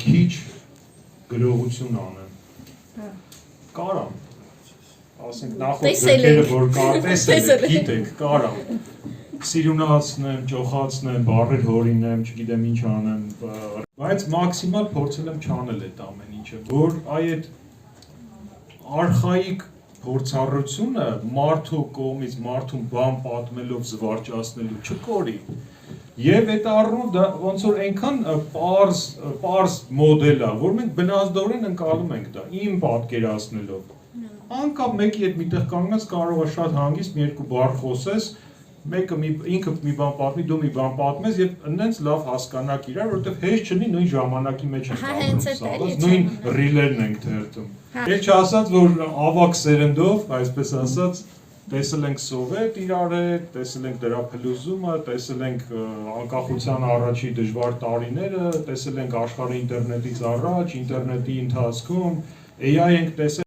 քիչ գրողություն անեմ։ Կարամ։ Ասենք նախորդ գրքերը որ տեսել եք, գիտեք, կարամ։ Սիրունացնեմ, ճոխացնեմ, բառեր հորինեմ, չգիտեմ ինչ անեմ, բայց մաքսիմալ փորձել եմ չանել այդ ամեն ինչը, որ այդ արխայիկ փորձառությունը մարդու կողմից մարդուն բան պատմելով զվարճացնելու չկորի։ Եվ այդ առումով դա ոնց որ այնքան պարզ մոդել է, որ մենք բնազդորեն ընկալում ենք դա, իմ պատկերացնելով։ Անկապ մեկի հետ միտեղ կանգնած կարող է շատ հանգիստ մի երկու բառ խոսես, մեկը ինքը մի բան պատմի, դու մի բան պատմես եւ այնց լավ հասկանաք իրար, որովհետեւ հեշտ չլինի նույն ժամանակի մեջ ենք ապրում, նույն ռիլերն ենք թերթում։ Էլ չասած որ ավակ սերնդով, այսպես ասած, տեսել ենք սովետ իրար հետ, տեսել ենք դրա փլուզումը, տեսել ենք անկախության առաջի դժվար տարիները, տեսել ենք աշխարհի ինտերնետից առաջ, ինտերնետի ընթացքում, AI ենք տեսել